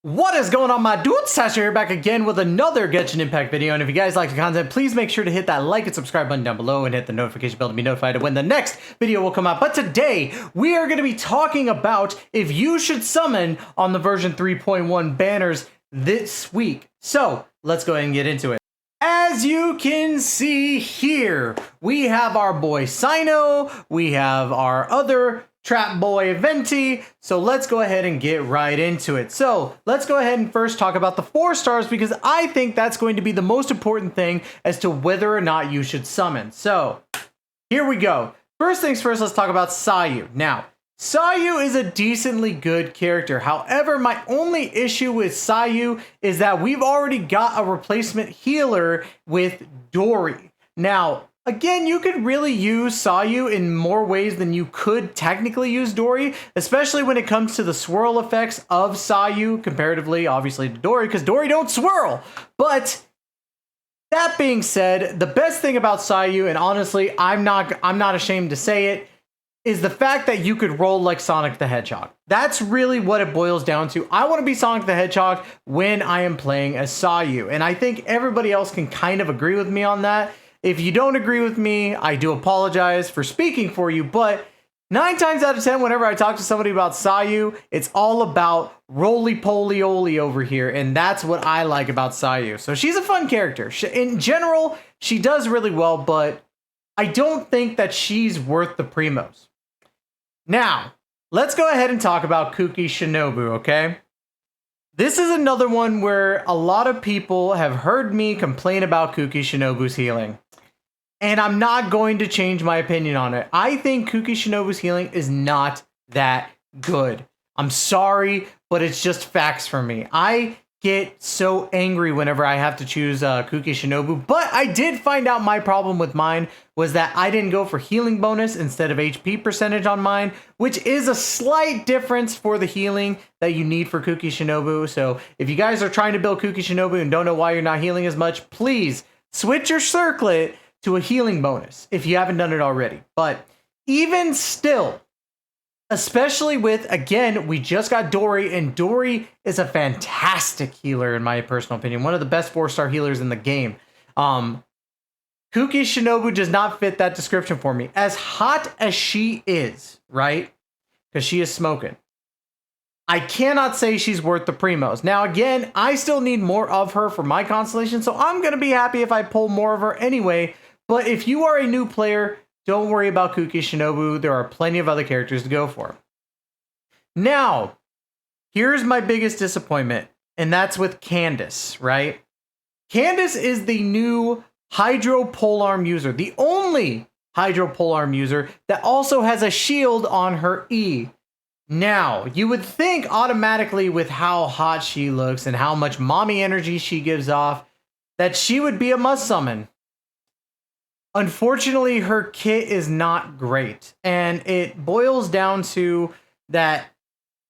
What is going on, my dudes? Tasha here, back again with another Genshin Impact video. And if you guys like the content, please make sure to hit that like and subscribe button down below and hit the notification bell to be notified of when the next video will come out. But today, we are going to be talking about if you should summon on the version 3.1 banners this week. So, let's go ahead and get into it. As you can see here, we have our boy Cyno, we have our other trap boy Venti, so let's go ahead and get right into it. So let's go ahead and first talk about the 4 stars because I think that's going to be the most important thing as to whether or not you should summon. So here we go. First things first, let's talk about Sayu. Now, Sayu is a decently good character. However, my only issue with Sayu is that we've already got a replacement healer with Dori. Now, again, you could really use Sayu in more ways than you could technically use Dori, especially when it comes to the swirl effects of Sayu comparatively, obviously, to Dori, because Dori don't swirl. But that being said, the best thing about Sayu, and honestly, I'm not ashamed to say it, is the fact that you could roll like Sonic the Hedgehog. That's really what it boils down to. I want to be Sonic the Hedgehog when I am playing as Sayu, and I think everybody else can kind of agree with me on that. If you don't agree with me, I do apologize for speaking for you, but 9 times out of 10, whenever I talk to somebody about Sayu, it's all about roly-poly-oly over here, and that's what I like about Sayu. So she's a fun character. In general, she does really well, but I don't think that she's worth the primos. Now, let's go ahead and talk about Kuki Shinobu, okay? This is another one where a lot of people have heard me complain about Kuki Shinobu's healing. And I'm not going to change my opinion on it. I think Kuki Shinobu's healing is not that good. I'm sorry, but it's just facts for me. I get so angry whenever I have to choose Kuki Shinobu, but I did find out my problem with mine was that I didn't go for healing bonus instead of HP percentage on mine, which is a slight difference for the healing that you need for Kuki Shinobu. So if you guys are trying to build Kuki Shinobu and don't know why you're not healing as much, please switch your circlet to a healing bonus if you haven't done it already. But even still, especially with, again, we just got Dori, and Dori is a fantastic healer in my personal opinion. One of the best 4-star healers in the game. Kuki Shinobu does not fit that description for me. As hot as she is, right? Because she is smoking. I cannot say she's worth the primos. Now, again, I still need more of her for my constellation, so I'm going to be happy if I pull more of her anyway. But if you are a new player, don't worry about Kuki Shinobu. There are plenty of other characters to go for. Now, here's my biggest disappointment, and that's with Candace, right? Candace is the new Hydro Polearm user, the only Hydro Polearm user that also has a shield on her E. Now, you would think automatically with how hot she looks and how much mommy energy she gives off that she would be a must summon. Unfortunately, her kit is not great, and it boils down to that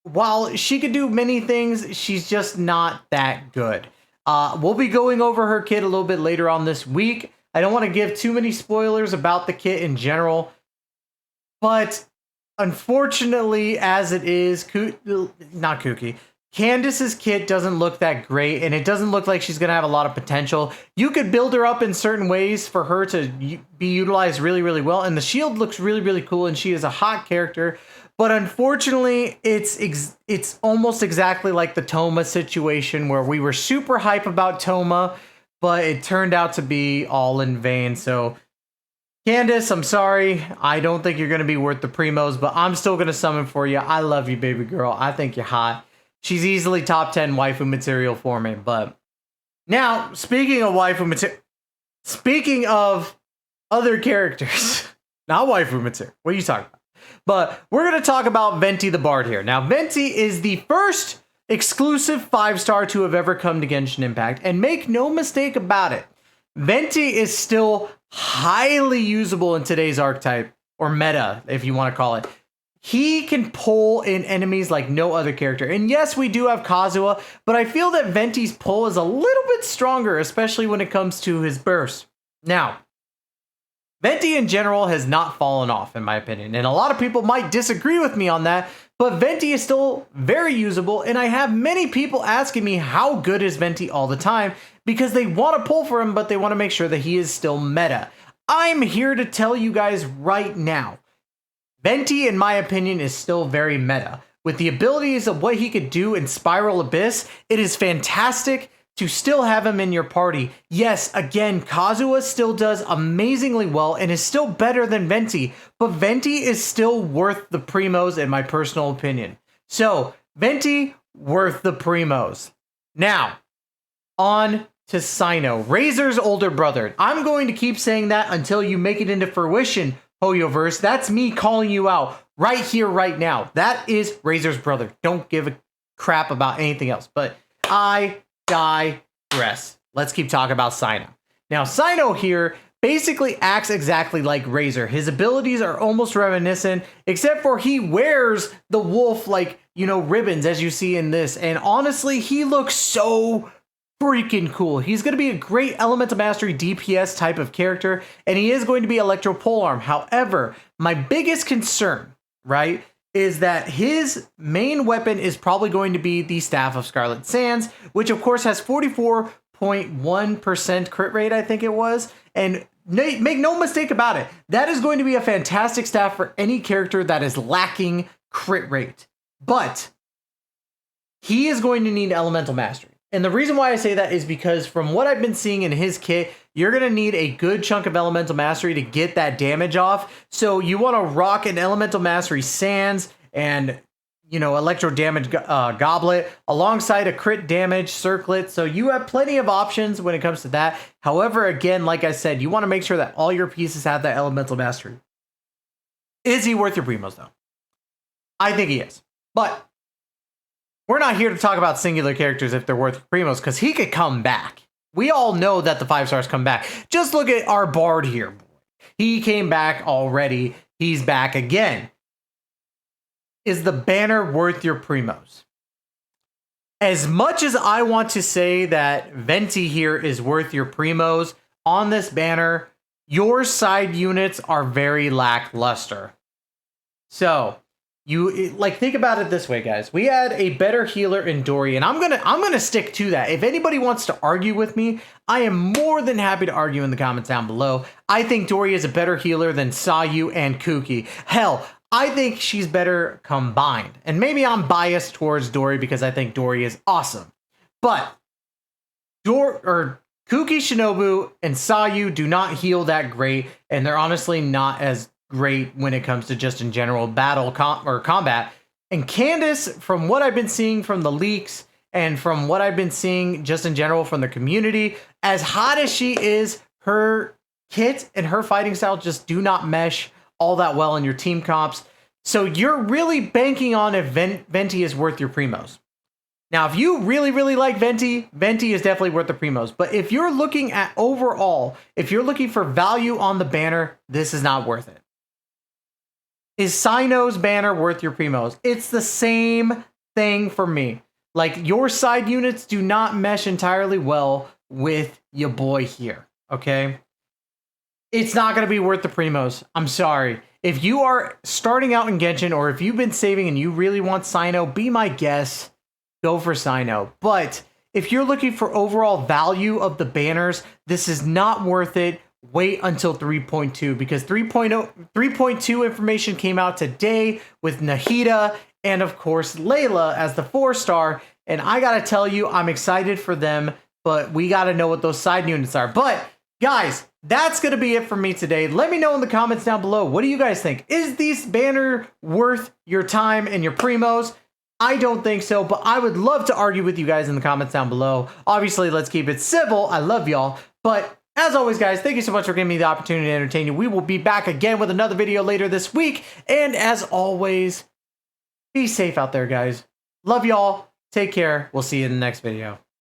while she could do many things, she's just not that good. We'll be going over her kit a little bit later on this week. I don't want to give too many spoilers about the kit in general, but unfortunately, as it is, not Kuki, Candace's kit doesn't look that great, and it doesn't look like she's going to have a lot of potential. You could build her up in certain ways for her to be utilized really, really well, and the shield looks really, really cool, and she is a hot character. But unfortunately, it's almost exactly like the Thoma situation where we were super hype about Thoma, but it turned out to be all in vain. So, Candace, I'm sorry. I don't think you're going to be worth the primos, but I'm still going to summon for you. I love you, baby girl. I think you're hot. She's easily top 10 waifu material for me. But now, speaking of waifu material, speaking of other characters, not waifu material. What are you talking about? But we're going to talk about Venti the Bard here. Now, Venti is the first exclusive 5-star to have ever come to Genshin Impact. And make no mistake about it, Venti is still highly usable in today's archetype, or meta, if you want to call it. He can pull in enemies like no other character. And yes, we do have Kazuha, but I feel that Venti's pull is a little bit stronger, especially when it comes to his burst. Now, Venti in general has not fallen off, in my opinion, and a lot of people might disagree with me on that, But Venti is still very usable, and I have many people asking me how good is Venti all the time because they want to pull for him, but they want to make sure that he is still meta. I'm here to tell you guys right now, Venti, in my opinion, is still very meta. With the abilities of what he could do in Spiral Abyss, it is fantastic to still have him in your party. Yes, again, Kazuha still does amazingly well and is still better than Venti, but Venti is still worth the primos in my personal opinion. So, Venti, worth the primos. Now, on to Cyno, Razor's older brother. I'm going to keep saying that until you make it into fruition, Hoyoverse. That's me calling you out right here, right now. That is Razor's brother. Don't give a crap about anything else, but I digress. Let's keep talking about Cyno. Now, Cyno here basically acts exactly like Razor. His abilities are almost reminiscent, except for he wears the wolf, like, you know, ribbons, as you see in this. And honestly, he looks so freaking cool. He's going to be a great Elemental Mastery DPS type of character, and he is going to be Electro Polearm. However, my biggest concern, right, is that his main weapon is probably going to be the Staff of Scarlet Sands, which of course has 44.1% crit rate, I think it was. And make no mistake about it, that is going to be a fantastic staff for any character that is lacking crit rate. But he is going to need Elemental Mastery. And the reason why I say that is because from what I've been seeing in his kit, you're going to need a good chunk of Elemental Mastery to get that damage off. So you want to rock an Elemental Mastery Sands and, you know, Electro Damage Goblet alongside a crit damage Circlet. So you have plenty of options when it comes to that. However, again, like I said, you want to make sure that all your pieces have that Elemental Mastery. Is he worth your primos, though? I think he is. But we're not here to talk about singular characters if they're worth primos, because he could come back. We all know that the 5 stars come back. Just look at our Bard here. He came back already. He's back again. Is the banner worth your primos? As much as I want to say that Venti here is worth your primos, on this banner, your side units are very lackluster. So, think about it this way, guys. We had a better healer in Dory, and I'm gonna stick to that. If anybody wants to argue with me, I am more than happy to argue in the comments down below. I think Dory is a better healer than Sayu and Kuki. Hell, I think she's better combined. And maybe I'm biased towards Dory because I think Dory is awesome. But Kuki Shinobu and Sayu do not heal that great, and they're honestly not as great when it comes to just in general battle or combat. And Candace, from what I've been seeing from the leaks and from what I've been seeing just in general from the community, as hot as she is, her kit and her fighting style just do not mesh all that well in your team comps. So you're really banking on if Venti is worth your primos. Now, if you really, really like Venti, Venti is definitely worth the primos. But if you're looking at overall, if you're looking for value on the banner, this is not worth it. Is Cyno's banner worth your primos? It's the same thing for me. Like, your side units do not mesh entirely well with your boy here, okay? It's not going to be worth the primos. I'm sorry. If you are starting out in Genshin, or if you've been saving and you really want Cyno, be my guest. Go for Cyno. But if you're looking for overall value of the banners, this is not worth it. Wait until 3.2, because 3.2 information came out today with Nahida and of course Layla as the 4-star, and I gotta tell you, I'm excited for them, but we gotta know what those side units are. But guys, that's gonna be it for me today. Let me know in the comments down below, what do you guys think? Is this banner worth your time and your primos? I don't think so, but I would love to argue with you guys in the comments down below. Obviously, let's keep it civil. I love y'all, but as always, guys, thank you so much for giving me the opportunity to entertain you. We will be back again with another video later this week. And as always, be safe out there, guys. Love y'all. Take care. We'll see you in the next video.